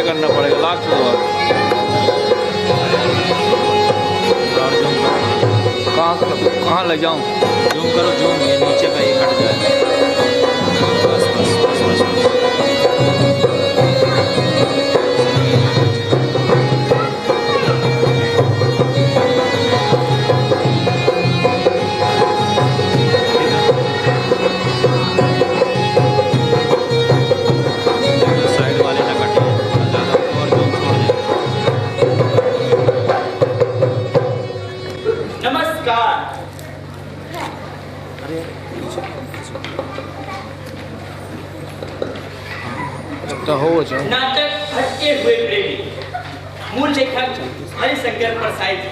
करना पड़ेगा लास्ट दो कहाँ ले जाऊँ जूम करो जूम ये नीचे का ये कट जाए बस बस बस बस बस नाटक भटके हुए प्रेमी, मूल लेखक हरिशंकर परसाई जी,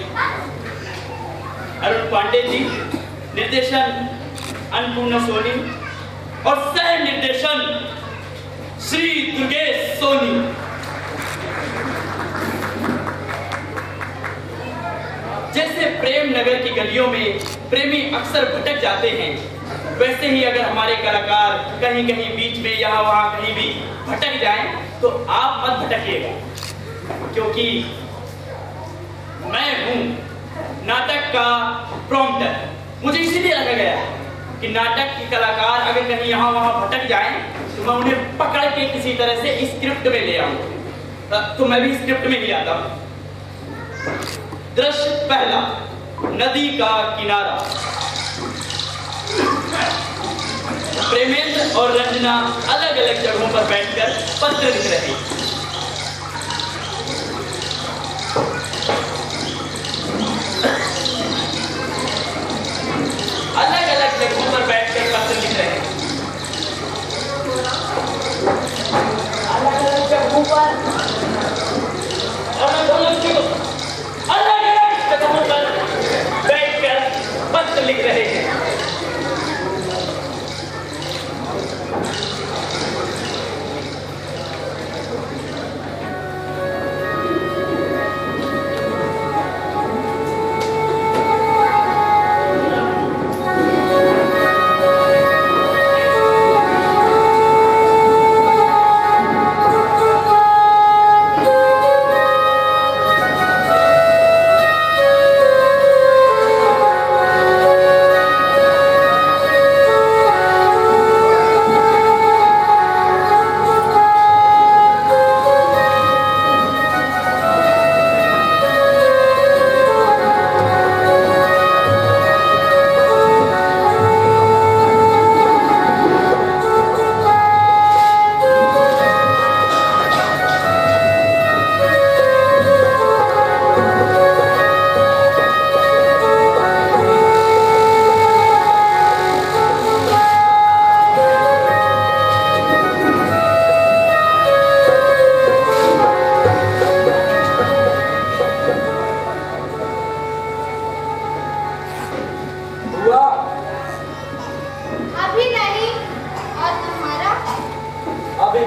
अरुण पांडे जी, निर्देशन अन्नपूर्णा सोनी और सह निर्देशन श्री दुर्गेश सोनी। जैसे प्रेम नगर की गलियों में प्रेमी अक्सर भटक जाते हैं, वैसे ही अगर हमारे कलाकार कहीं कहीं बीच में यहाँ वहाँ कहीं भी भटक जाएं, तो आप मत भटकिएगा, क्योंकि मैं हूँ नाटक का प्रॉम्प्टर। मुझे इसीलिए रखा गया है कि नाटक के कलाकार अगर कहीं यहाँ वहाँ भटक जाएं, तो मैं उन्हें पकड़ के किसी तरह से स्क्रिप्ट में ले आऊँ। तो मैं भी स्क्रिप्ट में ही आता हूँ। दृश्य पहला, नदी का किनारा। प्रेमेंद्र और रंजना अलग अलग जगहों पर बैठकर पत्र लिख रहे हैं। अलग अलग जगहों पर बैठकर पत्र लिख रहे हैं। अलग अलग जगहों पर बैठकर पत्र लिख रहे हैं।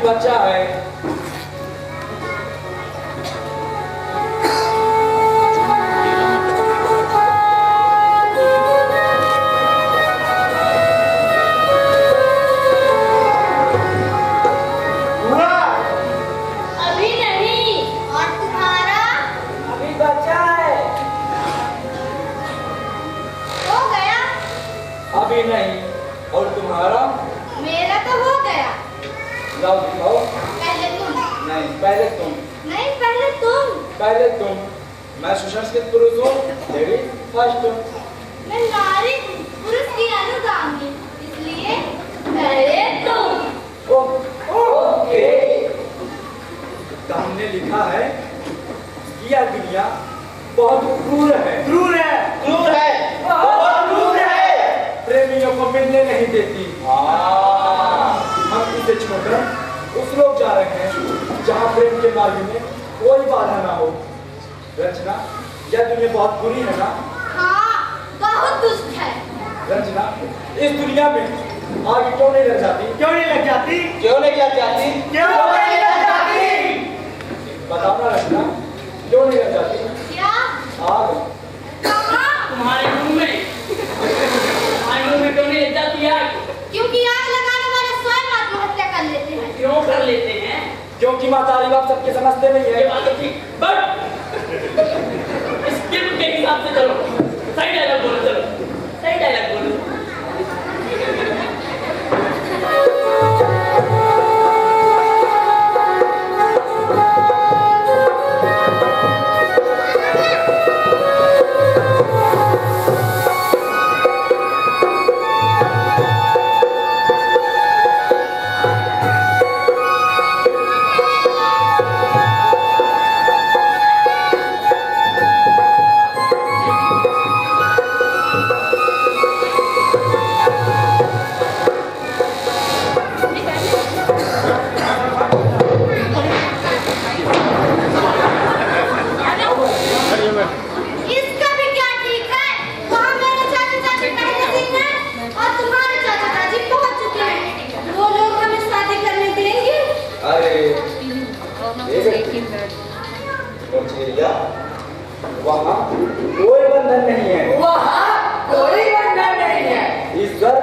बच्चा है। अभी नहीं। और तुम्हारा? अभी बच्चा है। हो गया? अभी नहीं। और तुम्हारा? मेरा तो हो गया। जाओ दिखाओ। पहले तुम। नहीं, पहले तुम। नहीं, पहले तुम। पहले तुम। मैं सुसंस्कृत पुरुष हूँ, फर्स्ट। मैं नारी पुरुष की अनुगामी, इसलिए पहले तुम। ओके। तो हमने लिखा है कि यह दुनिया बहुत क्रूर है। क्रूर है, क्रूर है, बहुत क्रूर है। प्रेमियों को मिलने नहीं देती। हम इसे छोड़कर उस लोग जा रहे हैं जहाँ प्रेम के मार्ग में कोई बाधा ना हो। रचना, यह दुनिया बहुत बुरी है ना? हाँ, बहुत दुष्ट है। रचना, इस दुनिया में आगे क्यों नहीं लग जाती? क्यों नहीं लग जाती? क्यों नहीं लग जाती? क्यों नहीं लग जाती? बताओ ना रचना, क्यों नहीं लग जाती? क्या? आग। कहाँ? तुम्हारे मुंह में क्यों नहीं लग जाती आग? क्योंकि आग लगाने वाले स्वयं आत्महत्या कर लेते हैं। क्यों कर लेते हैं? क्योंकि मातारी बाप सबके समझते नहीं ये है। बात तो ठीक, बट स्क्रिप्ट के हिसाब से चलो, सही डायलॉग बोलो, चलो सही डायलॉग बोलो। इसका भी क्या ठीक है? वहाँ मेरे चाचा चाची पहले दिन हैं और तुम्हारे चाचा चाची पहुँच चुके हैं। वो लोग हमें शादी करने देंगे? अरे वहाँ कोई बंधन नहीं है। वहाँ कोई बंधन नहीं है। ईश्वर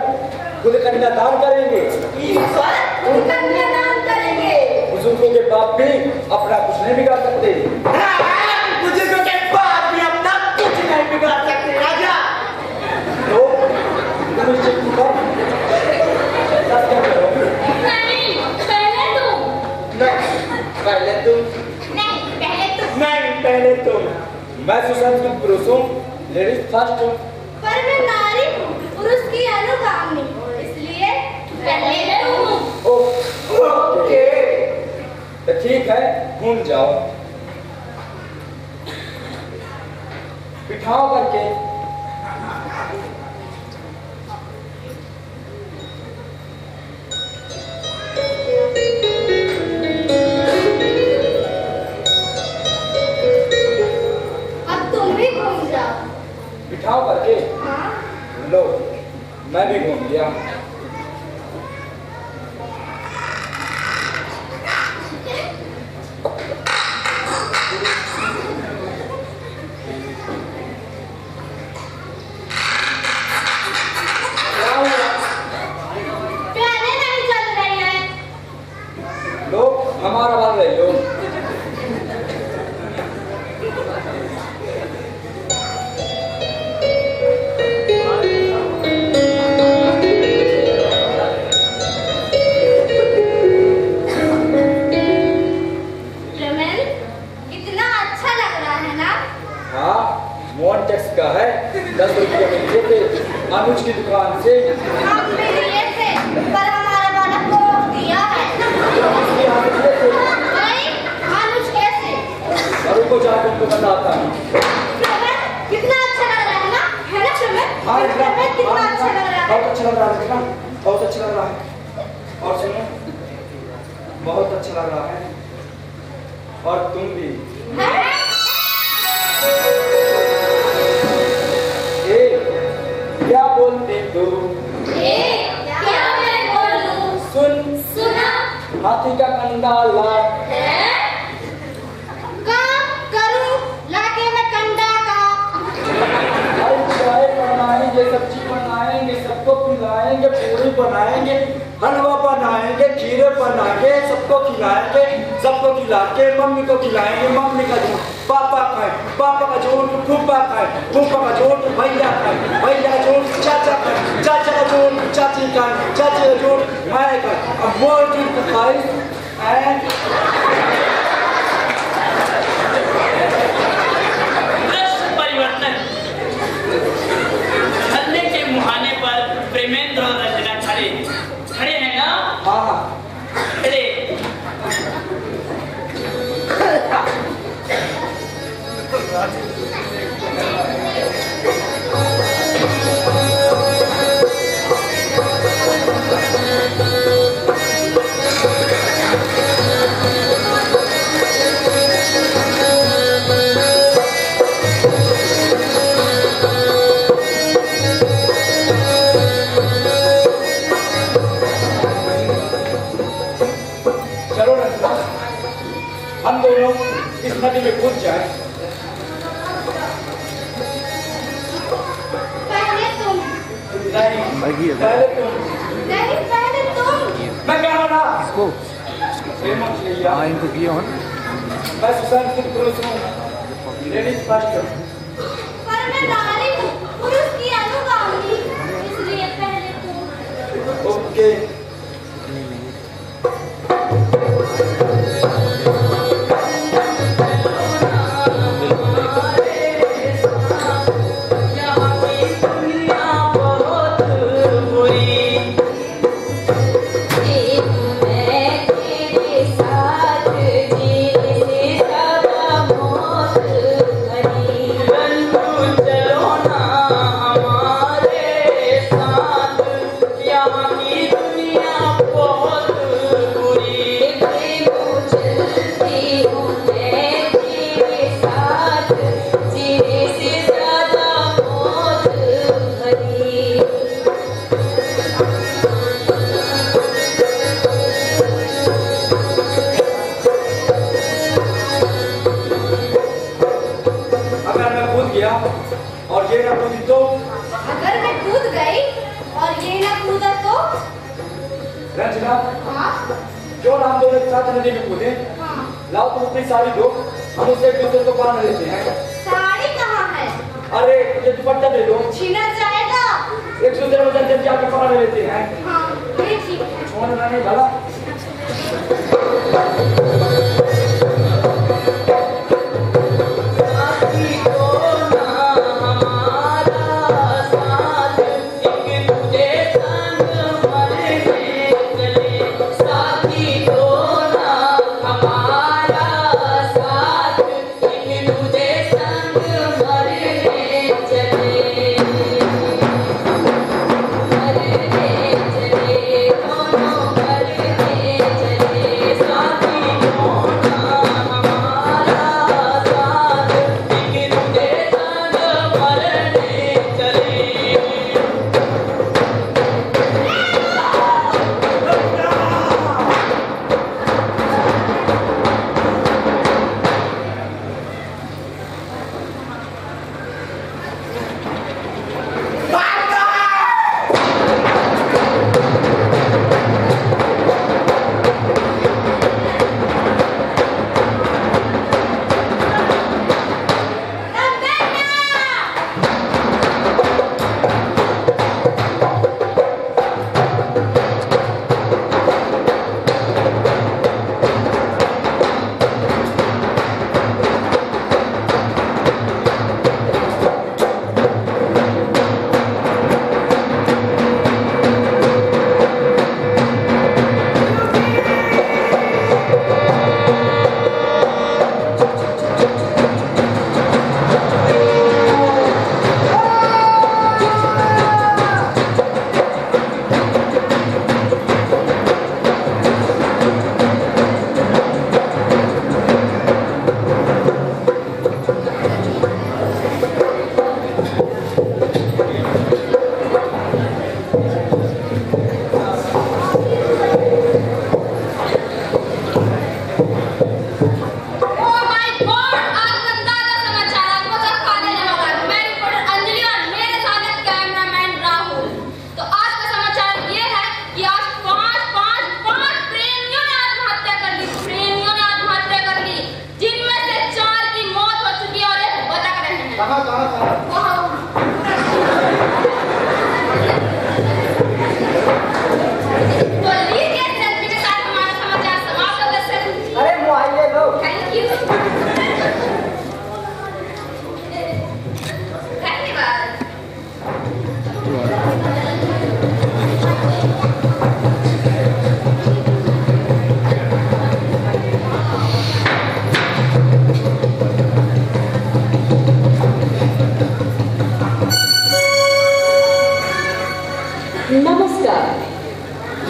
खुद कन्यादान करेंगे। ईश्वर तुम कन्यादान करेंगे। बुजुर्गों के बाप भी अपना कुछ नहीं बिगाड़ सकते। बुजुर्गों के बाद भी अपना कुछ नहीं बिगाड़ सकते राजा। तो तुम इस चिट्ठी पर दस क्या करोगे? नहीं, पहले तुम। पहले तुम। नहीं, पहले तुम। नहीं, पहले तुम। मैं सुसंस्कृत पुरुष हूँ, लेडीज फर्स्ट हूँ। पर मैं नारी हूँ, पुरुष की अनुगामी, इसलिए पहले तुम। ओके, तो ठीक है, घूम जाओ। बिठाओ करके। अब तुम भी घूम जाओ। बिठाओ करके। हाँ? लो, मैं भी घूम लिया। प्यारे नहीं चल रही है। लो, हमारा बात ले लो। रमन, कितना अच्छा लग रहा है ना? हाँ, मोन्टेक्स का है। 10 रुपये में लिए थे अनुज की दुकान से। हम भी लिए थे, पर हमारे वाला को रोक दिया है। उसके यहाँ से लिए थे। भाई, अनुज कैसे? और उनको जाकर उनको बताता हूँ। रमन, कितना अच्छा लग रहा है ना? है ना रमन? हाँ, रमन, कितना अच्छा लग रहा है? बहुत अच्छा लग रहा है ना? बहुत अच्छा लग रहा है। और सुनो, बहुत अच्छा लग रहा है। और तुम भी। ए, क्या बोलती तू? क्या मैं बोलूं? सुन, सुना? हाथी का कंधा ला। काम करूं, लाके मैं कंधा का। अरे चाय बनाएंगे, सब्जी बनाएंगे, सबको खिलाएंगे, पूरी बनाएंगे, हलवा बनाएंगे, खीर बनाएंगे, सबको खिलाएंगे, सबको खिला के मम्मी को खिलाएंगे, मम्मी का झूठ पापा खाए, पापा का झूठ फूफा खाए, फूफा का झूठ भैया खाए, भैया का झूठ चाचा खाए, चाचा का झूठ चाची खाए, चाची का झूठ मैं खाए। अब वो झूठ खाए दृश्य परिवर्तन। नदी में कूद जाए। पहले तुम। नहीं, पहले तुम। नहीं, पहले तुम। मैं कह रहा ना, इसको ये मछलियाँ। हाँ इनको किया हो ना। मैं सुशांत पुरुष हूँ, लेडीज फर्स्ट। पर मैं नारी हूँ, पुरुष की अनुगामी, इसलिए पहले तुम। ओके। और ये ना कूदी तो? अगर मैं कूद गई और ये ना कूदा तो? रंजना, हाँ? क्यों ना हम दोनों एक साथ नदी में कूदे? हाँ। लाओ तुम अपनी साड़ी दो, हम उससे एक दूसरे को बांध लेते हैं। साड़ी कहाँ है? अरे ये दुपट्टा दे दो, छीना जाएगा। एक दूसरे को जल्दी जाके पकड़ लेते हैं। हाँ, ये ठीक है। छोड़ना नहीं भला।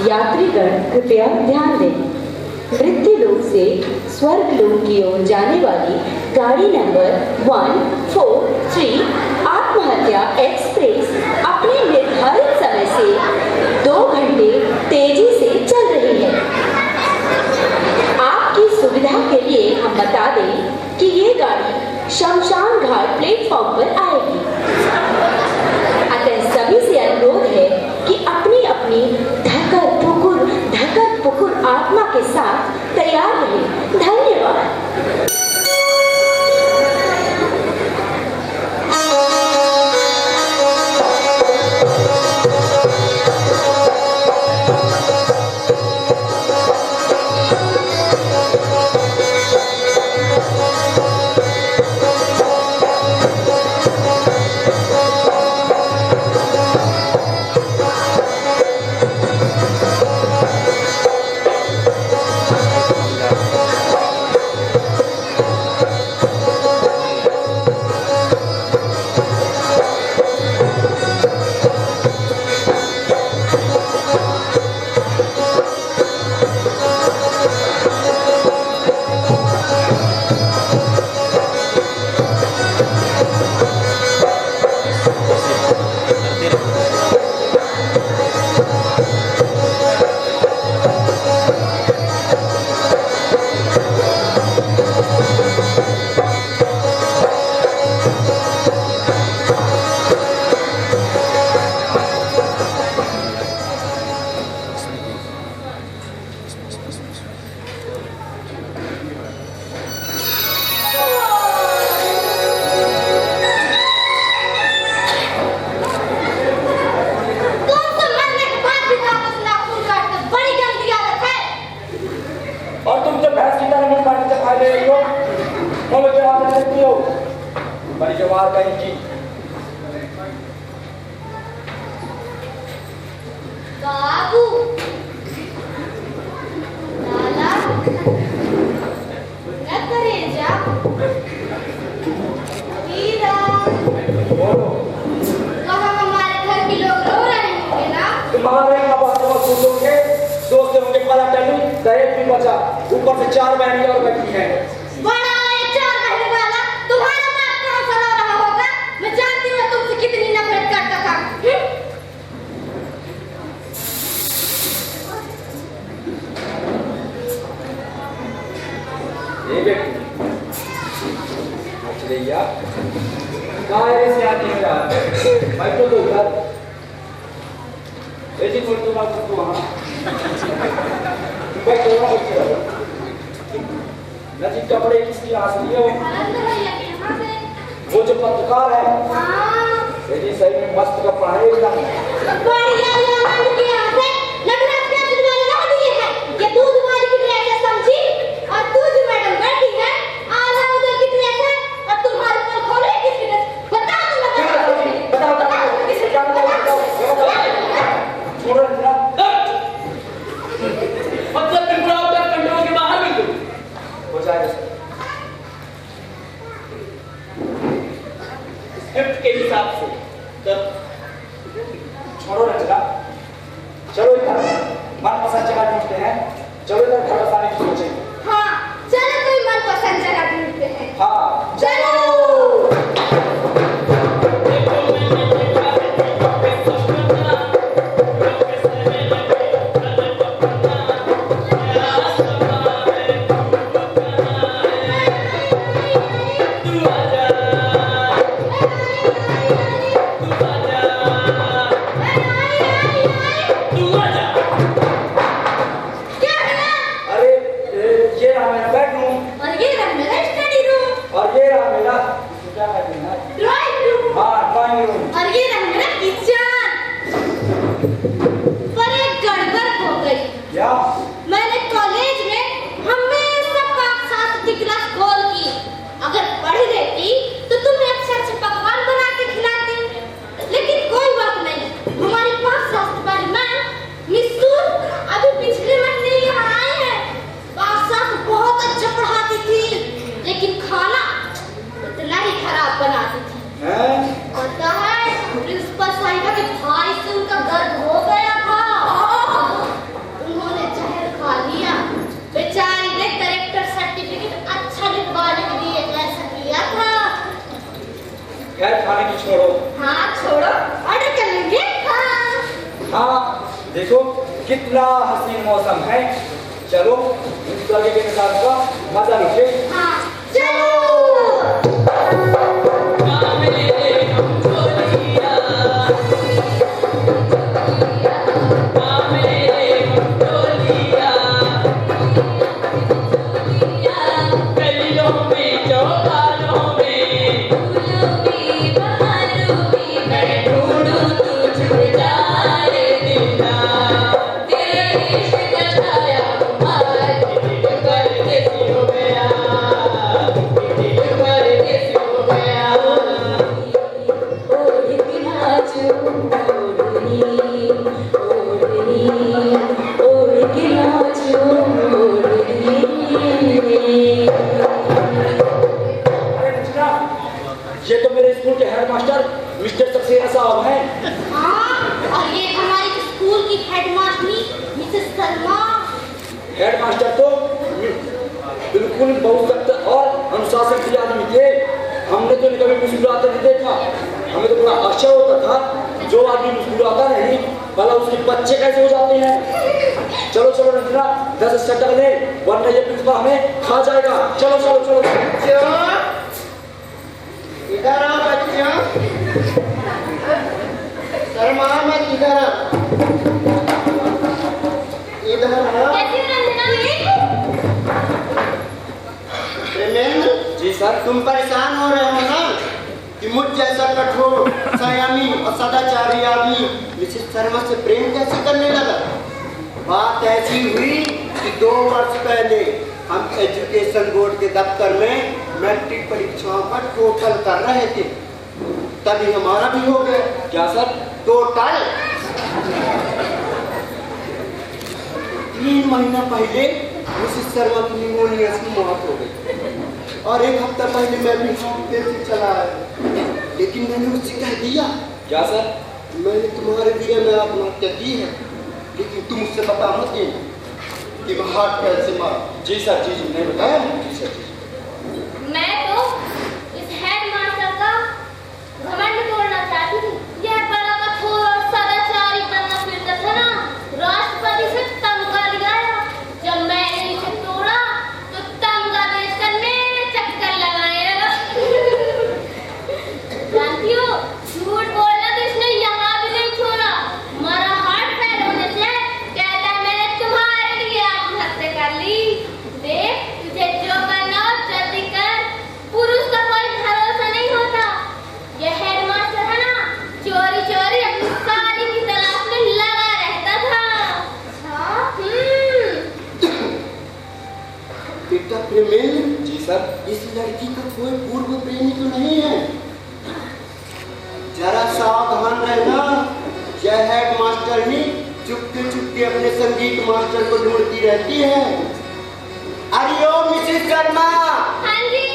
यात्रीगण कृपया ध्यान दें। मृत्यु लोक से स्वर्ग लोक की ओर जाने वाली गाड़ी नंबर 143 आत्महत्या एक्सप्रेस अपने निर्धारित समय से 2 घंटे तेजी से चल रही है। आपकी सुविधा के लिए हम बता दें कि ये आत्मा के साथ तैयार रहे। धन्यवाद। और तुम जो भैंस की तरह मुंह पानी से खा ले रही हो, बोलो जवाब दे सकती हो? बड़ी जवाब कहीं की। बाबू, लाला, न करेजा, हीरा, बोलो। कहाँ हमारे घर के लोग रो रहे होंगे ना? तुम्हारे माँ बाप को सुन लोगे, दोस्त होंगे पला टल्लू, दहेज भी बचा, ऊपर से 4 बहनें और बैठी हैं। बड़ा है 4 बहन वाला, तुम्हारा बाप कहाँ से रो रहा होगा? मैं जानती हूँ तुमसे कितनी नफरत करता था। ये बेटी, चलिए काहे से आती है यार? मैं तो उधर ऐसी कोई तो बात तो वहाँ मैं तो वहाँ बैठी रहा नजीक कपड़े किसकी आस लिए हो? वो जो पत्रकार है यदि सही में मस्त कपड़ा है एकदम बढ़िया आनंद की आस है। नटराज के दूध वाले ना दिए हैं, ये दूध वाली की ड्रेस है समझी? और तू जो मैडम बैठी है, आधा उधर की ड्रेस है और तुम्हारे पर खोले किसकी ड्रेस? बताओ तुम बताओ किसकी छोड़ो ना मतलब बिल्कुल आउट ऑफ कंट्रोल के बाहर बिल्कुल हो जाएगा स्क्रिप्ट के हिसाब से तब छोड़ो ना जरा चलो इधर मनपसंद जगह ढूंढते हैं चलो इधर घर बसाने की सोचें हाँ, चलो कोई मनपसंद जगह ढूंढते हैं। हाँ चलो। अरे ये रहा मेरा बेडरूम और ये रहा मेरा स्टडी रूम, और ये रहा मेरा क्या कहते हैं ड्राइंग रूम, हाँ ड्राइंग रूम और ये रहा मेरा किचन। पर एक गड़बड़ हो गई। क्या मैंने कॉलेज में हमेशा पाक साथ की क्लास खोल की। अगर पढ़ लेती तो तुम्हें अच्छे पकवान बना के खिलाती। लेकिन कोई बात नहीं, हमारी पाक शास्त्र वाली मैम मिस्सूर अभी पिछले महीने यहाँ आए हैं। पाक शास्त्र बहुत अच्छा पढ़ाती थी, लेकिन खाना इतना ही खराब बनाती थी। हैं पता है, प्रिंसिपल साहिबा के भाई से उनका दर्द हो गया था। उन्होंने जहर खा लिया। बेचारी ने करेक्टर सर्टिफिकेट अच्छा लिखवाने के लिए ऐसा किया था। खैर खाने की छोड़ो हाँ छोड़ो, ऑर्डर कर लेंगे। हाँ हाँ देखो कितना हसीन मौसम है चलो इस लगे के मिजाज का मजा लीजिए हाँ चलो। मेरे हेडमास्टर मिस्टर सक्सेना साहब हैं। हाँ, और ये हमारी स्कूल की हेडमास्टरी मिसेस शर्मा। हेडमास्टर तो बिल्कुल बहुत सख्त और अनुशासन के आदमी थे। हमने तो इन्हें कभी मुस्कुराते नहीं देखा। हमें तो बड़ा आश्चर्य होता था, जो आदमी मुस्कुराता नहीं भला उसके बच्चे कैसे हो जाते हैं। चलो चलो रंजना 10 सेकंड ले, वरना ये प्रिंसिपल हमें खा जाएगा। चलो चलो चलो इधर आओ बच्चों, शर्मा मत, इधर आओ, इधर आओ। कैसी हो रंजना प्रेमेंद्र जी सर। तुम परेशान हो रहे हो ना कि मुझ जैसा कठोर, संयमी और सदाचारी आदमी मिसेस शर्मा से प्रेम कैसे करने लगा। बात ऐसी हुई कि 2 वर्ष पहले हम एजुकेशन बोर्ड के दफ्तर में मैट्रिक परीक्षाओं का टोटल कर रहे थे, तभी हमारा भी हो गया। क्या सर? टोटल 3 महीना पहले मिसेस शर्मा की निमोनिया से मौत हो गई और 1 हफ्ता पहले मैं भी हॉस्पिटल से चला आया, लेकिन मैंने उससे कह दिया। क्या सर? मैंने तुम्हारे लिए मैं आत्महत्या की है, लेकिन तुम उससे बता मत देना कि मैं हार्ट फेल से मारा। जी सर, जी जी नहीं बताया। जी सर जी। मैं तो इस हेडमास्टर का घमंड तोड़ना चाहती थी। यह बड़ा कठोर और सदाचारी बनना फिरता था ना, राष्ट्रपति से तमगा लगाया। जब मैंने इसे तोड़ा तो तमगा बेचकर मेरे चक्कर लगाने लगा। जानती हो, झूठ बोलना तो इसने यहाँ भी नहीं छोड़ा। मेरा हार्ट फेल होने से कहता है मैंने तुम्हारे लिए आत्महत्या कर ली। देख, तुझे जो करना हो जल्दी कर, पुरुष का कोई भरोसा नहीं होता। यह हेडमास्टर है ना, चोरी चोरी अपनी साली की तलाश में लगा रहता था। बेटा प्रेमेंद्र, जी सर। इस लड़की का कोई पूर्व प्रेमी तो नहीं है? जरा सावधान रहना। यह हेडमास्टर ही चुपके चुपके अपने संगीत मास्टर को ढूंढती रहती है। अरे ओ मिसेस शर्मा, हाँ जी,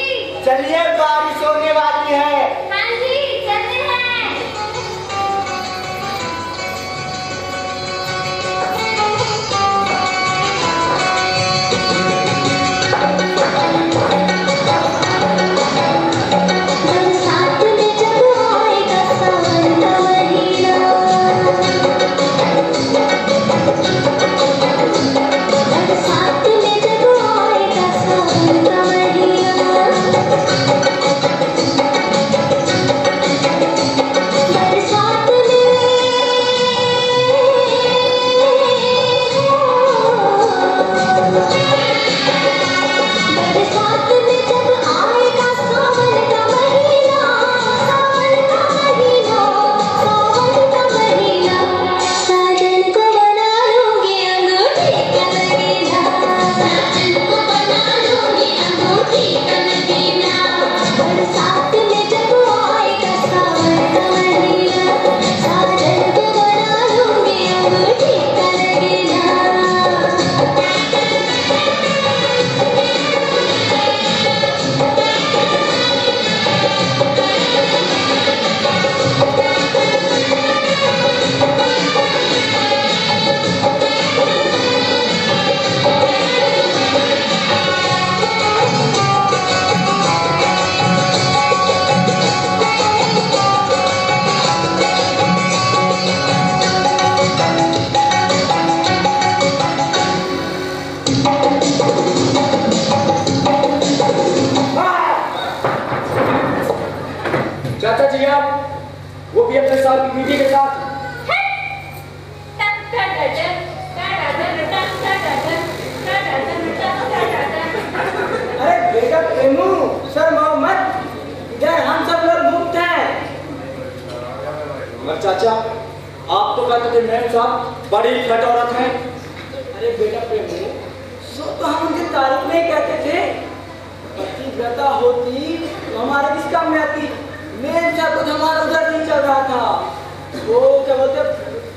चलिए बारिश होने वाली है। हाँ जी, चलते हैं। बरसात में जब आएगा सावन का महीना, बरसात में जब आएगा सावन का महीना, बरसात बरसात में जब आएगा सावन का महीना, सावन का महीना, सावन का महीना, साजन को बना लूंगी अंगूठी का लगीना, साजन को बना लूंगी अंगूठी का लगीना, बरसात में जब आएगा सावन का महीना, साजन को बना लूंगी अंगूठी का लगीना। चाचा जी आप, वो भी अपने साथ की बीवी के साथ। अरे बेटा प्रेमू, शर्माओ मत, इधर हम सब लोग मुक्त हैं। मगर चाचा आप तो कहते थे मैम साहब बड़ी फट औरत है। अरे बेटा प्रेमू, सो तो हम उनकी तारीफ में कहते थे। पतिव्रता होती तो हमारे किस काम में आती। मेन सब कुछ हमारा उधर नहीं चल रहा था। वो क्या बोलते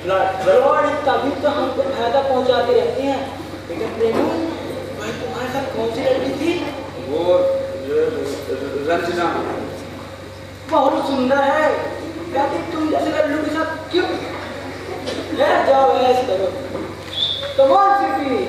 फ्रॉड, तभी तो हमको फायदा पहुंचाते रहते हैं। बेटा प्रेमू, भाई तुम्हारे साथ कौन सी लड़की थी? वो रंजना। बहुत सुंदर है। कहती तुम जैसे लल्लू के साथ क्यों? जाओ ऐसे करो। Come on city.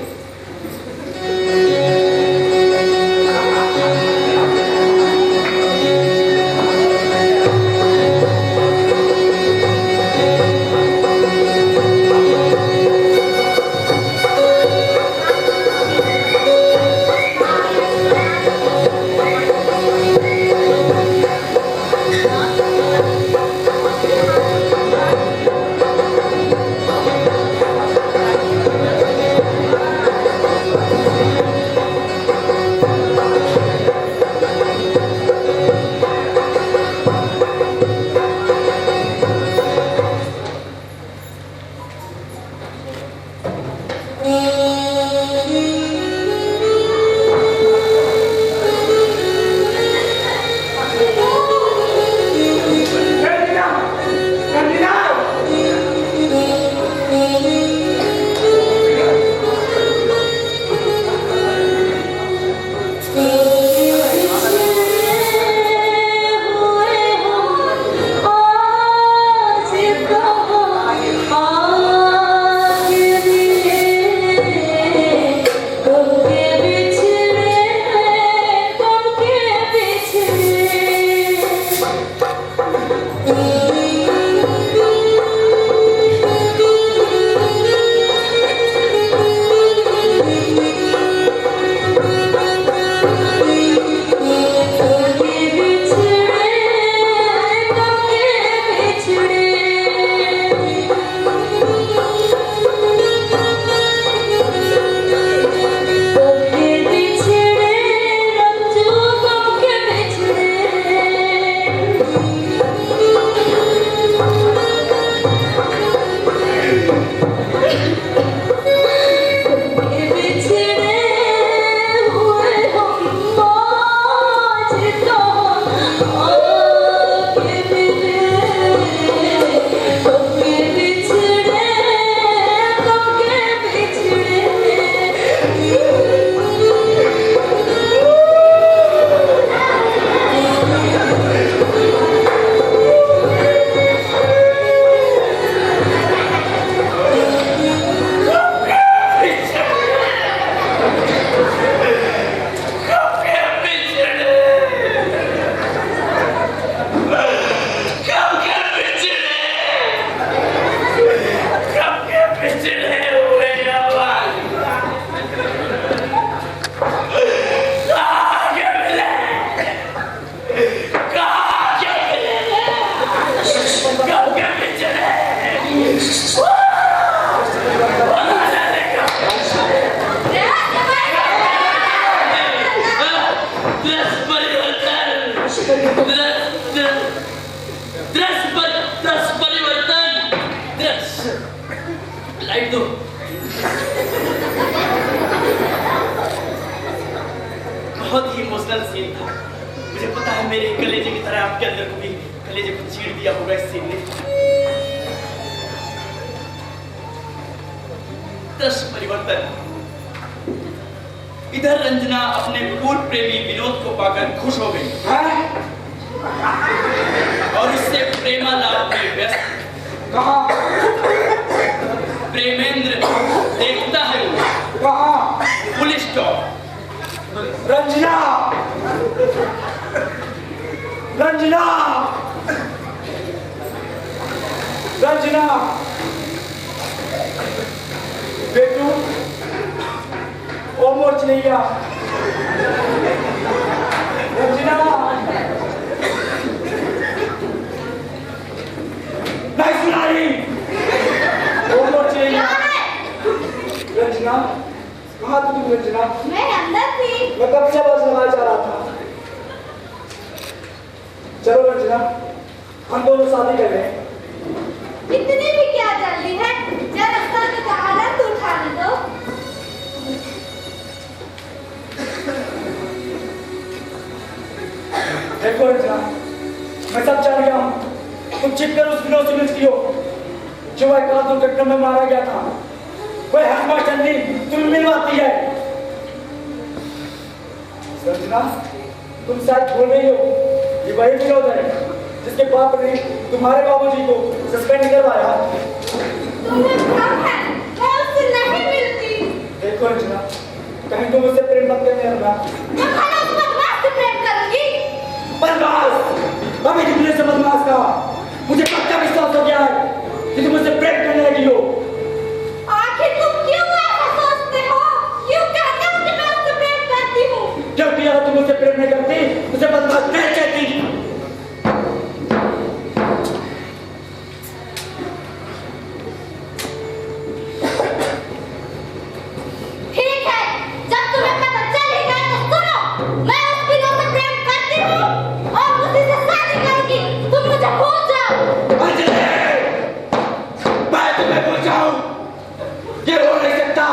लाइट दो। बहुत ही इमोशनल सीन था। मुझे पता है मेरे कलेजे की तरह आपके अंदर को भी कलेजे को चीर दिया होगा इस सीन ने। दृश्य परिवर्तन। इधर रंजना अपने पूर्व प्रेमी विनोद को पाकर खुश हो गई और उससे प्रेमा लाभ में व्यस्त। प्रेमेंद्र देखता है फुल स्टॉप। रंजना, रंजना, रंजना, बेटू, ओ मोर चिनैया, रंजना, नहीं सुनाई, ओ मोर चिनैया, रंजना, कहाँ थी तुम रंजना? मैं अंदर थी। मैं कब से आवाज लगाया जा रहा था। चलो रंजना, हम दोनों शादी कर लें। इतनी भी क्या जल्दी है? जरा सत्य का आनंद उठाने दो। देखो रंजना, मैं सब जान गया हूँ। तुम छिपकर उस विनोद से मिलती हो जो एक कार दुर्घटना में मारा गया था। वह हरमा चंदी तुम्हें मिलवाती है। रंजना, तुम शायद भूल गई हो, ये वही विनोद है जिसके बाप ने तुम्हारे बाबूजी को सस्पेंड करवाया। तुम्हें भ्रम है, मैं उससे नहीं मिलती। देखो रंजना, कहीं तुम उससे प्रेम मत करने लगना। मैं खाना उस बदमाश से प्रेम करूंगी। बदमाश? अभी तुमने से बदमाश कहा। मुझे पक्का विश्वास हो गया है कि तुम मुझसे प्रेम करने लगी हो। आखिर तुम क्यों ऐसा सोचते हो? क्यों कहते हो कि मैं उससे प्रेम करती हूँ? क्योंकि अगर तुम मुझसे प्रेम नहीं करती, उसे बदमाश नहीं कहती। ठीक है, जब तुम्हें पता चल ही गया तो सुनो, मैं उस बिनो से प्रेम करती हूँ और उसी से शादी करूंगी। तुम मुझे भूल जाओ। अंजलि, मैं तुम्हें भूल जाऊं, ये हो नहीं सकता।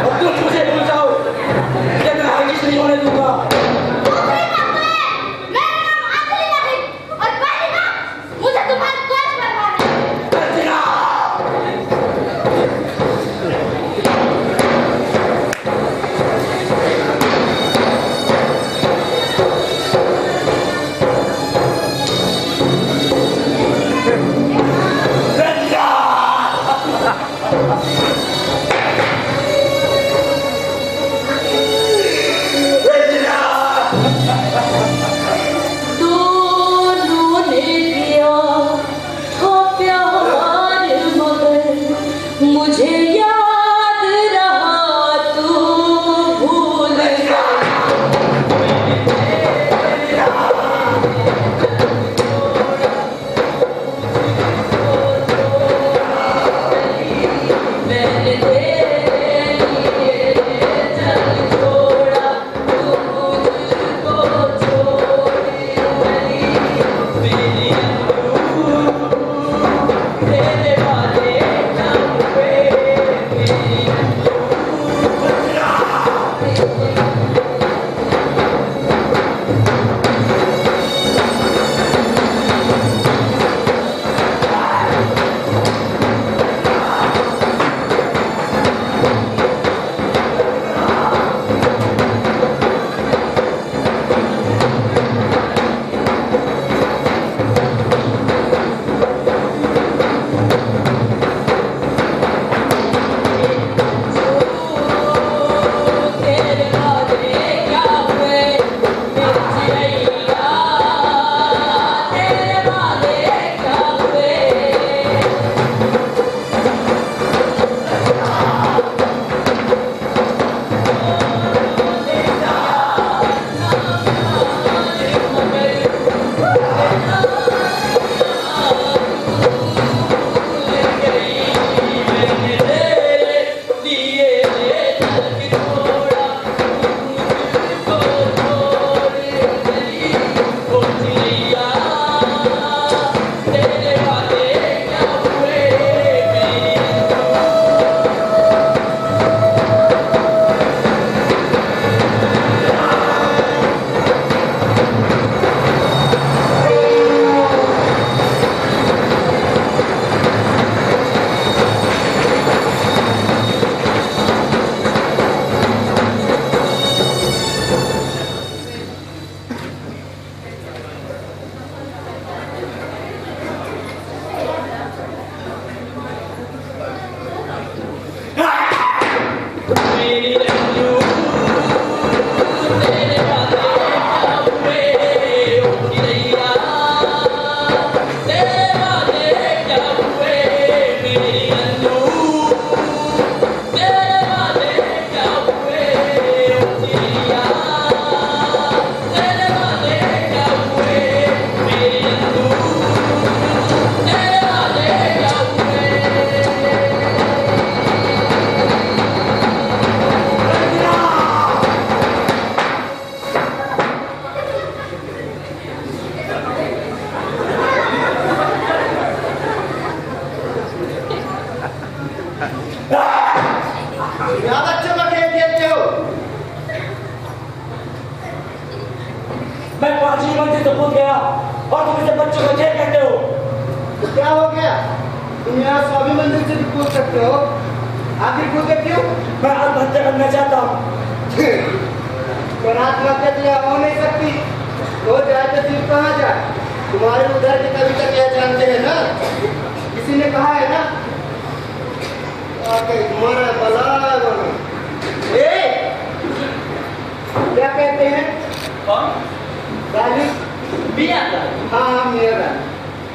और तुम मुझे भूल जाओ, ये मैं हरगिज़ नहीं होने दूंगा। दूसरी बात तो ये, मेरा नाम अंजलि नहीं, और पहली बात, मुझे तुम्हारी कोई परवाह नहीं। अंजना! दोनों ने किया था प्यार मगर मुझे याद रहा तू भूल गया। मैंने तेरे लिए चल छोड़ा, तू मुझको छोड़ गई। मेरी अंगूर तेरे वाले क्या हुए? मेरी तेरे वाले क्या हुए? मेरी चिड़ैया तेरे वाले क्या हुए? क्या बच्चों का खेल खेलते हो? मैं 5वीं मंजिल से कूद गया और तुम इसे बच्चों का खेल कहते हो। तो क्या हो गया? तुम यहाँ 100वीं मंजिल से भी कूद सकते हो। आखिर कूदे क्यों? मैं आत्महत्या करना चाहता हूँ। पर आत्महत्या तो यहाँ हो नहीं सकती। हो जाए तो जीव कहाँ जाए? तुम्हारे उधर की कविता क्या जानते हैं ना? किसी ने कहा है ना, आके मरा बला बना। क्या कहते हैं? कौन? गाली? मियां का हाँ मेरा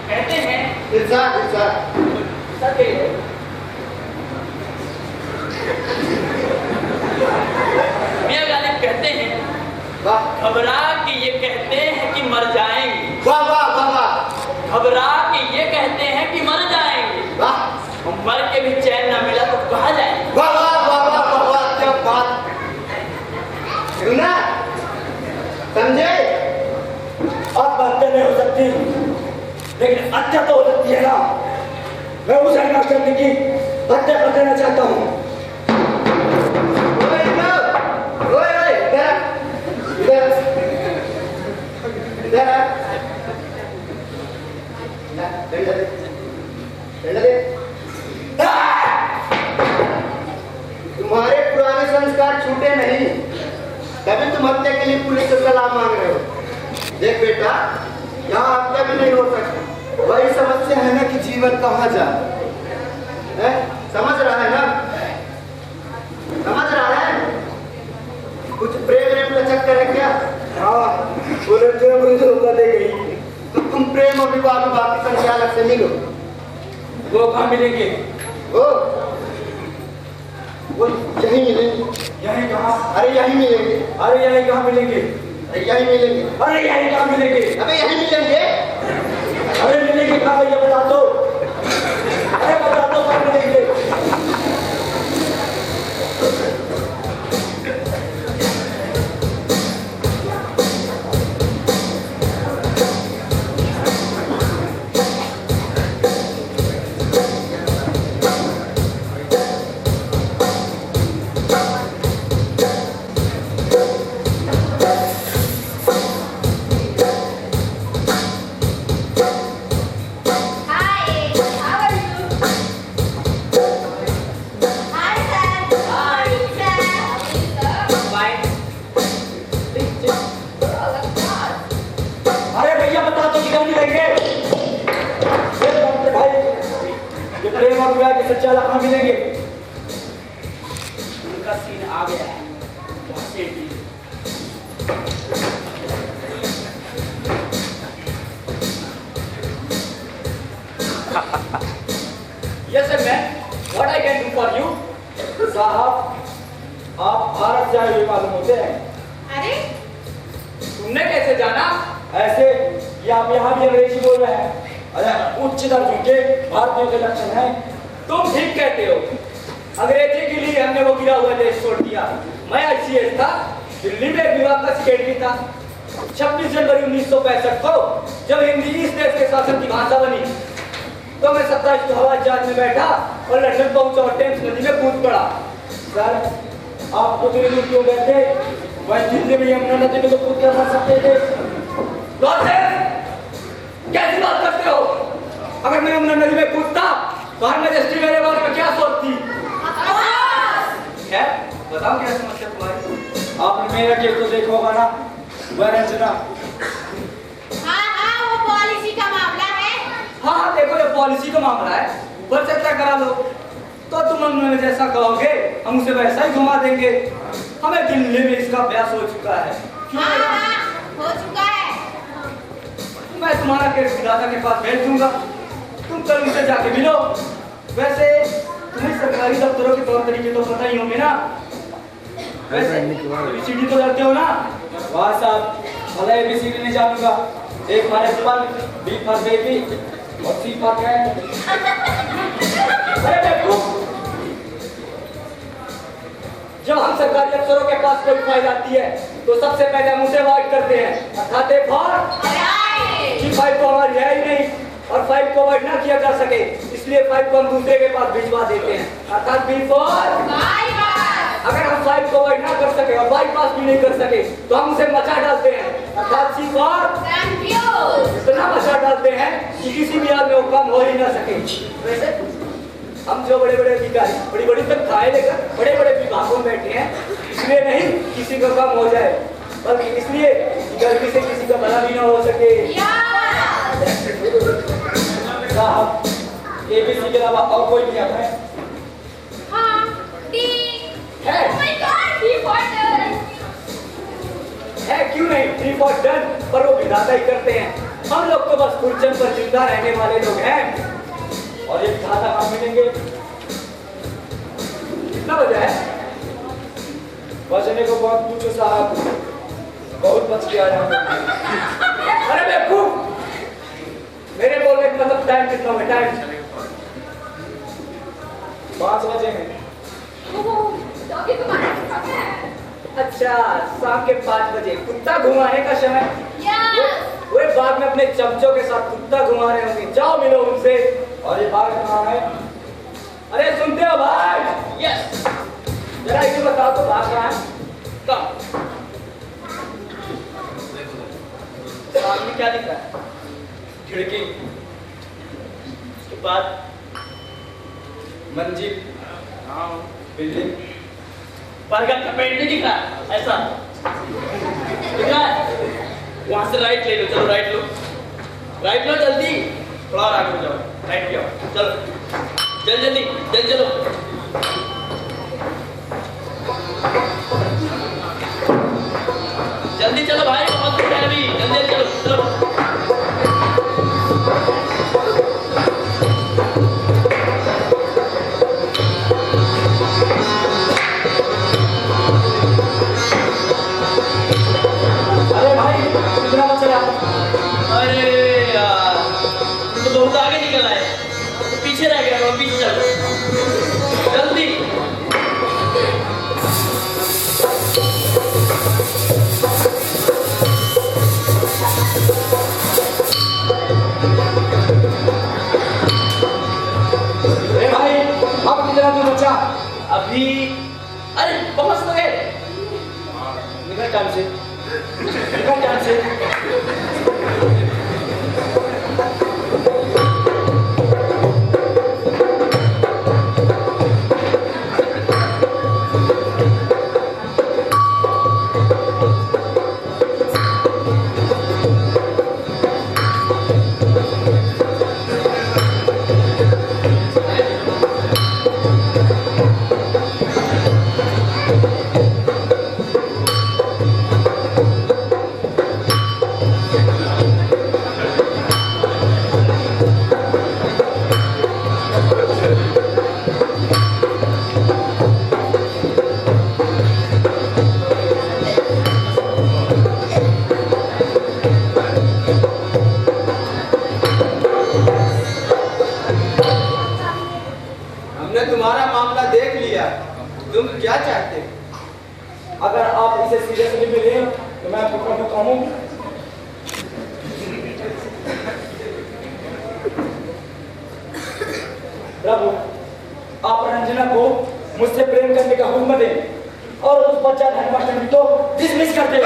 कहते हैं इरशाद इरशाद। सके मियां गालिब कहते हैं वाह घबरा के ये कहते हैं कि मर जाएंगे। वाह वाह वाह वाह घबरा के ये कहते हैं कि मर जाएंगे। वाह मर के भी चैन ना मिला तो कहा जाए। वाह वाह वाह वाह वाह वाह क्या बात। सुना समझे? अब बातें नहीं हो सकती, लेकिन हत्या तो हो सकती है ना। मैं उस हंगामा करने की हत्या कर देना चाहता हूँ। ओए इधर इधर इधर आ। तुम्हारे पुराने संस्कार छूटे नहीं, तभी तुम हत्या के लिए पुलिस से सलाह मांग रहे हो। देख बेटा, यहाँ हत्या भी नहीं हो सकती। वही समस्या है ना कि जीवन कहाँ जाए। समझ रहा है ना? समझ रहा है? कुछ प्रेम का चक्कर है क्या? हाँ, बोले मुझे धोखा दे गई। तो तुम प्रेम और विवाह विभाग के संचालक से मिलो। वो कहाँ मिलेंगे? वो यहीं मिलेंगे। यहीं कहाँ? अरे यहीं मिलेंगे। अरे यहीं कहाँ मिलेंगे? अरे यहीं मिलेंगे। अरे यहीं कहाँ मिलेंगे? अबे यहीं मिलेंगे। अरे मिलेंगे कहाँ भैया बता दो। अरे बता दो कहाँ मिलेंगे? संचालक कहाँ मिलेंगे? उनका सीन आ गया है। वहाँ से Yes, sir, man. What I can do for you? साहब, आप भारत से आए हुए मालूम होते हैं। अरे तुमने कैसे जाना? ऐसे कि आप यहाँ भी अंग्रेजी बोल रहे हैं। अरे उच्च दर्जे के भारतीयों के लक्षण हैं। तुम ठीक कहते हो। अंग्रेजी के लिए हमने वो गिरा हुआ देश छोड़ दिया। मैं ICS था, दिल्ली में विभाग का सेक्रेटरी था। 26 जनवरी 1965 को जब हिंदी इस देश के शासन की भाषा बनी, तो मैं 27 को हवाई जहाज में बैठा और लंदन पहुंचा और टेम्स नदी में कूद पड़ा। सर, आप तो इतनी दूर क्यों गए थे? वह जितने भी यमुना नदी में तो कूद कर मर सकते थे। कैसी बात करते हो? अगर मैं यमुना नदी में कूदता तो हर मजिस्ट्री मेरे बारे में क्या सोचती? क्या बताओ, क्या समस्या तुम्हारी? आपने मेरा केस तो देखा होगा ना, वह रंजना। हाँ वो पॉलिसी का मामला है। हाँ देखो, ये पॉलिसी का मामला है। ऊपर चर्चा करा लो तो तुम हमने जैसा कहोगे हम उसे वैसा ही घुमा देंगे। हमें दिल्ली में इसका अभ्यास हो चुका है। हाँ हो चुका है। मैं तुम्हारा केस विधाता के पास भेज दूंगा, तुम कल उनसे जाके मिलो। वैसे तुम्हें सरकारी दफ्तरों के तौर तरीके तो पता ही होंगे ना? वैसे ABCD तो जानते हो ना? वाह साहब, भला ABCD नहीं जानूंगा। A for Apple, B for baby और C फॉर कैट। अरे बेवकूफ! जब हम सरकारी अफसरों के पास कोई फाइल आती है तो सबसे पहले हम उसे अवॉइड करते हैं, अर्थात A फॉर कि फाइल को हमारी है ही नहीं और फाइल को अवॉइड ना किया जा सके, इसलिए फाइल को हम दूसरे के पास भिजवा देते हैं, अर्थात B फॉर। अगर हम फाइल को अवॉइड ना कर सके और बाईपास भी नहीं कर सके तो हम उसे मचा डालते हैं, अर्थात C फॉर। इतना मचा डालते हैं कि किसी भी आदमी को काम हो ही ना सके। वैसे हम जो बड़े बड़े अधिकारी बड़ी बड़ी तनख्वाहें लेकर बड़े बड़े विभागों में बैठे हैं, इसलिए नहीं किसी का काम हो जाए, बल्कि इसलिए कि गलती से किसी का भला भी ना हो सके। साहब ABC के अलावा और कोई नियम है? हाँ, टी। है। Oh my God, T for done। है क्यों नहीं? टी फॉर डन, पर वो विधाता ही करते हैं। हम लोग तो बस खुर्चन पर जिंदा रहने वाले लोग हैं। और ये विधाता कहाँ मिलेंगे? कितना बजा है? बजने को बहुत पूछो साहब, बहुत बच के आया हूँ। अरे बेवकूफ, मेरे बोलने का मतलब टाइम कितना है? टाइम 5 बजे हैं। डॉगी तुम्हारे साथ है। अच्छा, शाम के 5 बजे कुत्ता घुमाने का समय। Yes। वो बाग में अपने चमचों के साथ कुत्ता घुमा रहे होंगे। जाओ मिलो उनसे। और ये बाग कहाँ है? अरे सुनते हो भाई? यस। जरा इसे बताओ तो बाग कहाँ है? कम। सामने क्या दिख रहा है? खिड़की, उसके बाद मंजिल, हाँ बिल्डिंग। बर्गर का पेड़ नहीं दिख रहा है? ऐसा दिख रहा है? वहां से राइट ले लो। चलो राइट लो, राइट लो जल्दी। थोड़ा और आगे हो जाओ, राइट किया। चलो जल्दी जल्दी जल्दी चलो। जल्दी चलो भाई, बहुत दूर है अभी। जल्दी चलो चलो। अरे भाई कितना बच रहा? अरे यार, तो बहुत आगे निकल आए, तो पीछे रह गया। पीछे चलो जल्दी। अरे भाई अब कितना दूर बचा? अभी अरे पहुंच तो गए। निकल टाइम से, निकल टाइम से। हमने तुम्हारा मामला देख लिया, तुम क्या चाहते हो? अगर आप इसे सीरियसली में लें तो मैं आपको कभी कहूँ प्रभु, आप रंजना को मुझसे प्रेम करने का हुक्म दें और उस बच्चा हेडमास्टर को डिसमिस कर दें।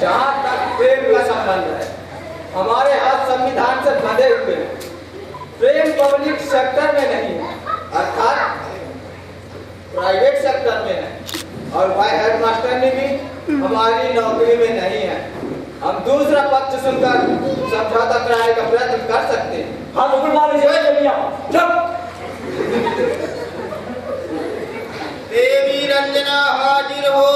जहाँ तक प्रेम का संबंध है, हमारे हाथ संविधान से बंधे हुए हैं। प्रेम पब्लिक सेक्टर में नहीं है, अर्थात प्राइवेट सेक्टर में है। और भाई हेडमास्टर ने भी हमारी नौकरी में नहीं है। हम दूसरा पक्ष सुनकर समझौता कराने का प्रयत्न कर सकते हैं। हाँ तो बुलवा लीजिए जल्दी आप। चुप। देवी रंजना हाजिर हो।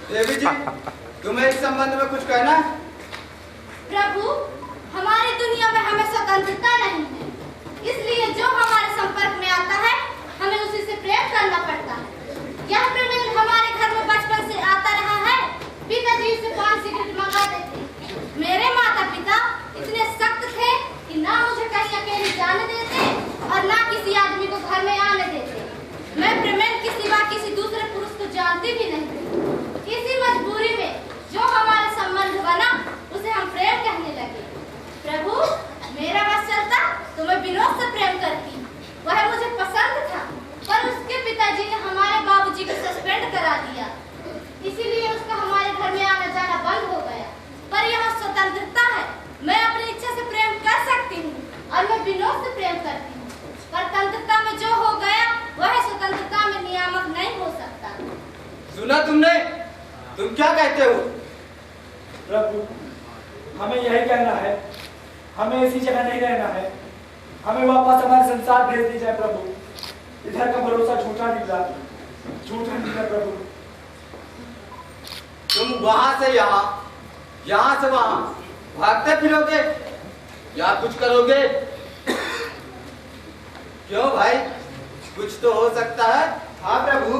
देवी जी, तुम्हें इस संबंध में कुछ कहना है? प्रभु, हमारी दुनिया में हमें स्वतंत्रता नहीं है, इसलिए जो हमारे संपर्क में आता है हमें उसी से प्रेम करना पड़ता है। यह प्रमेय हमारे घर में बचपन से आता रहा है। पिताजी से 5 सिगरेट मंगा देते। मेरे माता पिता इतने सख्त थे कि ना मुझे कहीं अकेले जाने देते और ना किसी आदमी को घर में आने देते। मैं प्रेम के सिवा किसी दूसरे पुरुष को जानती भी नहीं। इसी मजबूरी में जो हमारा संबंध बना उसे हम प्रेम कहने लगे। प्रभु, मेरा बस चलता तो मैं विनोद से प्रेम करती। वह मुझे पसंद था, पर और मैं विनोद से प्रेम करती हूँ। स्वतंत्रता में जो हो गया वह स्वतंत्रता में नियामक नहीं हो सकता। सुना तुमने? तुम क्या कहते हो? प्रभु, हमें यही कहना है, हमें इसी जगह नहीं रहना है, हमें वापस हमारे संसार भेज दी जाए प्रभु। इधर का भरोसा झूठा निकला प्रभु। तुम वहां से यहाँ, यहाँ से वहां भागते फिरोगे या कुछ करोगे? क्यों भाई, कुछ तो हो सकता है। हाँ प्रभु,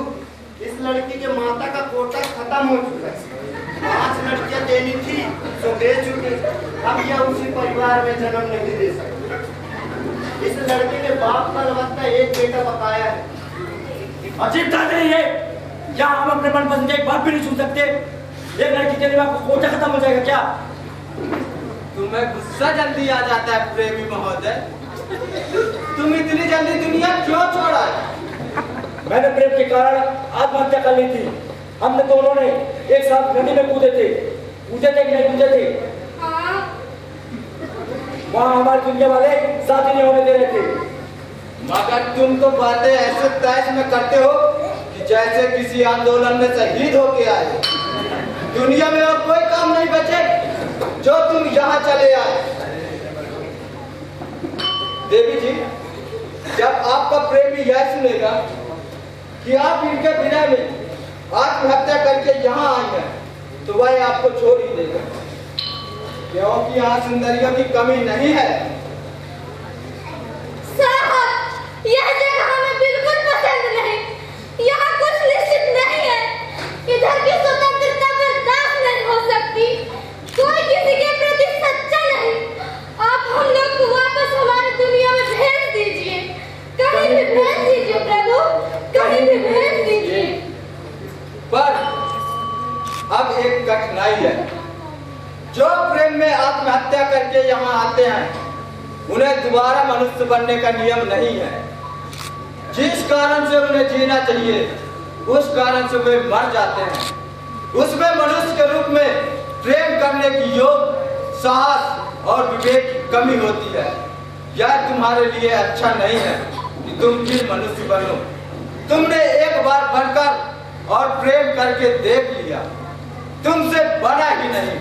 इस लड़की के माता का कोटा खत्म हो चुका है। 5 लड़कियां देनी थी तो दे चुके। अब यह उसी परिवार में जन्म नहीं दे सकती। इस लड़के के बाप का अलबत्ता एक बेटा बकाया है। अजीब बात है ये। क्या हम अपने मनपसंद एक बात भी नहीं सुन सकते? एक लड़की के लिए आपका कोटा खत्म हो जाएगा क्या? तुम्हें गुस्सा जल्दी आ जाता है प्रेमी महोदय। तुम इतनी जल्दी दुनिया क्यों छोड़ा? मैंने प्रेम के कारण आत्महत्या कर ली थी। हमने दोनों ने एक साथ नदी में कूदे थे कि नहीं कूदे थे? हाँ। वहाँ हमारे दुनिया वाले साथ ही नहीं होने दे रहे थे। मगर तुम तो बातें ऐसे तैश में करते हो कि जैसे किसी आंदोलन में शहीद होके आए। दुनिया में और कोई काम नहीं बचे जो तुम यहाँ चले आए। देवी जी, जब आपका प्रेमी यह सुनेगा कि आप इनके विनय में आत्महत्या करके यहाँ आई हैं, तो वह आपको छोड़ ही देगा, क्योंकि यहाँ सुंदरियों की कमी नहीं है। साहब, यह जगह हमें बिल्कुल पसंद नहीं। यहाँ कुछ निश्चित नहीं है। इधर की स्वतंत्रता बर्दाश्त नहीं हो सकती। कोई किसी के प्रति सच्चा नहीं। आप हम लोग को वापस हमारी दुनिया में भेज दीजिए। कहीं भी भेज दीजिए प्रभु, कहीं भी भेज दीजिए। पर अब एक कठिनाई है। जो प्रेम में आत्महत्या करके यहाँ आते हैं, उन्हें दोबारा मनुष्य बनने का नियम नहीं है। जिस कारण से उन्हें जीना चाहिए, उस कारण से वे मर जाते हैं। उसमें मनुष्य के रूप में प्रेम करने की योग, साहस और विवेक की कमी होती है। यह तुम्हारे लिए अच्छा नहीं है कि तुम फिर मनुष्य बनो। तुमने एक बार बनकर और प्रेम करके देख लिया, तुमसे बना ही नहीं,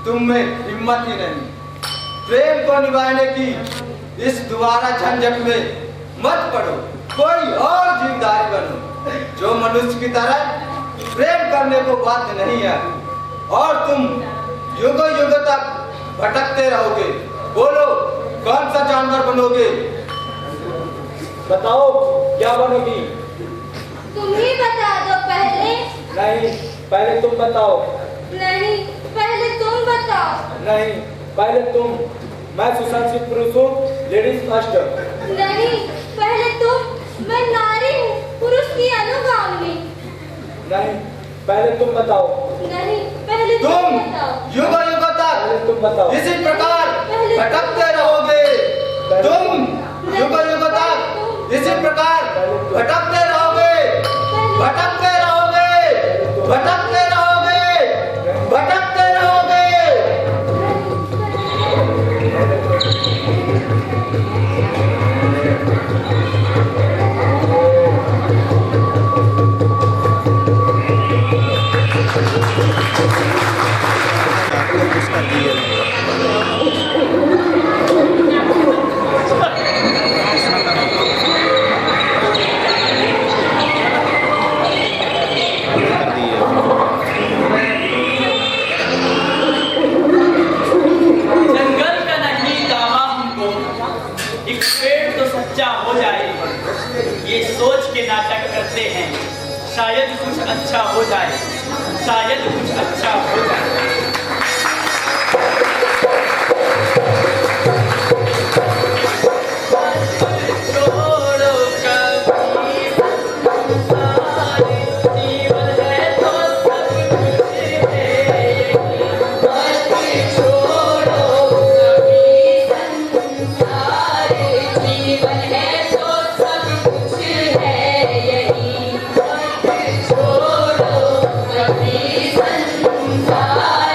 तुम में हिम्मत ही नहीं। प्रेम को निभाने की इस दोबारा झंझट में मत पड़ो। कोई और जिम्मेदारी बनो जो मनुष्य की तरह प्रेम करने को बाध्य नहीं है, और तुम युगों युगों तक भटकते रहोगे। बोलो, कौन सा जानवर बनोगे? बताओ, क्या बनोगी? तुम ही बता दो पहले। नहीं, पहले तुम बताओ। नहीं, पहले तुम बताओ। नहीं, पहले तुम। मैं सुसंस्कृत पुरुष हूँ, लेडीज फर्स्ट। नहीं, पहले तुम। मैं नारी हूँ, पुरुष की अनुगामी। नहीं, पहले तुम बताओ। नहीं, पहले तुम बताओ। युगों युगों पहले तक तुम बताओ। इसी प्रकार भटकते रहोगे। तुम युगों युगों तक इसी प्रकार भटकते रहोगे, भटकते रहोगे, भटकते रहोगे, भटकते रहोगे। जंगल का नहीं दावा हमको, एक पेड़ तो सच्चा हो जाए। ये सोच के नाटक करते हैं, शायद कुछ अच्छा हो जाए, शायद कुछ अच्छा हो जाए। छोड़ो कभी संसार, जीवन है तो सब कुछ है। छोड़ो कभी संसार, जीवन है तो सब कुछ है यही। छोड़ो कभी संसार।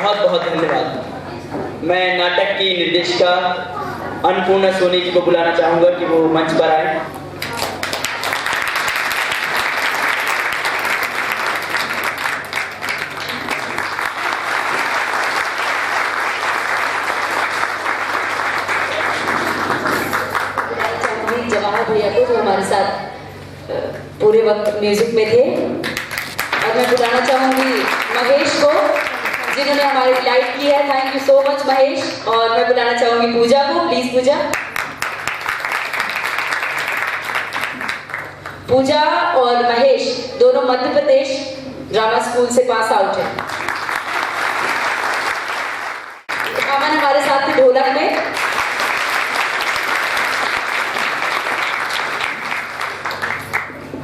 बहुत बहुत धन्यवाद। मैं नाटक की निर्देशिका अन्नपूर्णा सोनी जी को बुलाना चाहूंगा कि वो मंच पर आए। जवाहर भैया को जो हमारे साथ पूरे वक्त म्यूजिक में थे, और मैं बुलाना चाहूंगी महेश को जिन्होंने हमारी लाइट की है। Thank you so much Mahesh. और मैं बुलाना चाहूंगी पूजा को। प्लीज पूजा। पूजा और महेश दोनों मध्य प्रदेश ड्रामा स्कूल से पास आउट है। अमन हमारे साथ थे ढोलक में।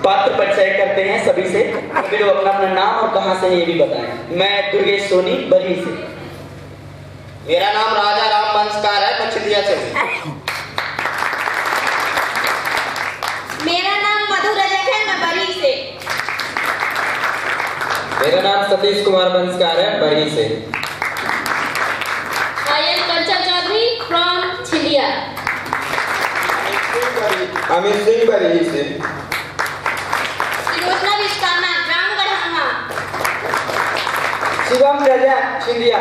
पात्र परिचय करते हैं सभी से, फिर वो अपना अपना नाम और कहां से ये भी बताएं। मैं दुर्गेश सोनी बरही से। मेरा नाम राजा राम बंसकार है, पछिलिया से। मेरा नाम मधु रजक है, मैं बरी से। मेरा नाम सतीश कुमार बंसकार है, बरही से। I am Kancha Chaudhary from छिलिया। Amit Singh Barhi से। योजना विश्वकर्मा ग्राम गढ़ामा। शिवम राजा छिंदिया।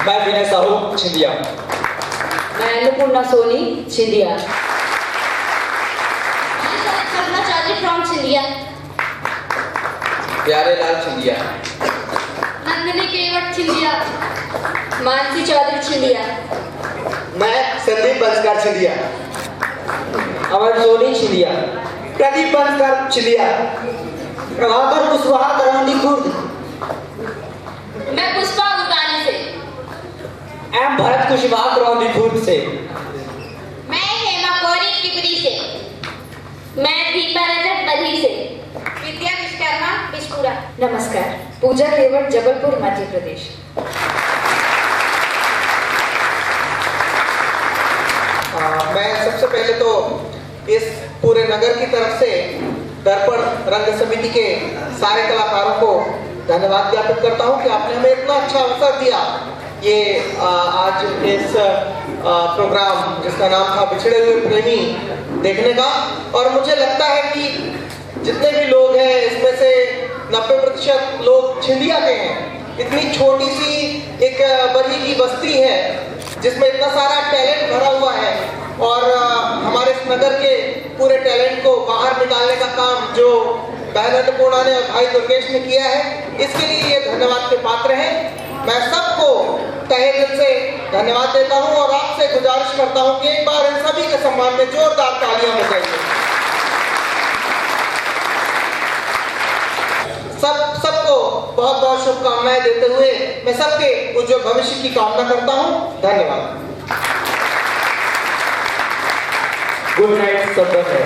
मैं विनय साहू छिंदिया। मैं अन्नपूर्णा सोनी छिंदिया। कल्पना चौधरी फ्रॉम छिलिया। प्यारे लाल छिंदिया। नंदिनी केवट छिलिया। मानसी चौधरी छिलिया। मैं संदीप बंसकार छिंदिया। अमर सोनी छिंदिया। प्रदीप बंसकार छिंदिया। प्रभाकर कुशवाहा करौंदी खुर्द। मैं पुष्पा उतानी से। एम भरत कुशवाहा करौंदी खुर्द से। मैं हेमा कौरी टिपरी से। मैं दीपा रजक बधी से। विद्या विश्वकर्मा बिशपुरा। नमस्कार। पूजा केवट जबलपुर मध्य प्रदेश। मैं सबसे पहले तो इस पूरे नगर की तरफ से दर्पण रंग समिति के सारे कलाकारों को धन्यवाद ज्ञापित करता हूं कि आपने हमें इतना अच्छा अवसर दिया ये आज इस प्रोग्राम जिसका नाम था बिछड़े हुए प्रेमी देखने का। और मुझे लगता है कि जितने भी लोग हैं इसमें से 90% लोग छिंदिया के हैं। इतनी छोटी सी एक बरही की बस्ती है जिसमें इतना सारा टैलेंट भरा हुआ है, और हमारे इस नगर के पूरे टैलेंट को बाहर निकालने का काम जो बहन अन्नपूर्णा ने और भाई दुर्गेश ने किया है, इसके लिए ये धन्यवाद के पात्र हैं। मैं सबको तहे दिल से धन्यवाद देता हूं और आपसे गुजारिश करता हूं कि एक बार इन सभी के सम्मान में जोरदार तालियां बजाइए। सबको बहुत बहुत शुभकामनाएं देते हुए मैं सबके उज्जवल भविष्य की कामना करता हूं। धन्यवाद। गुड नाइट सब है।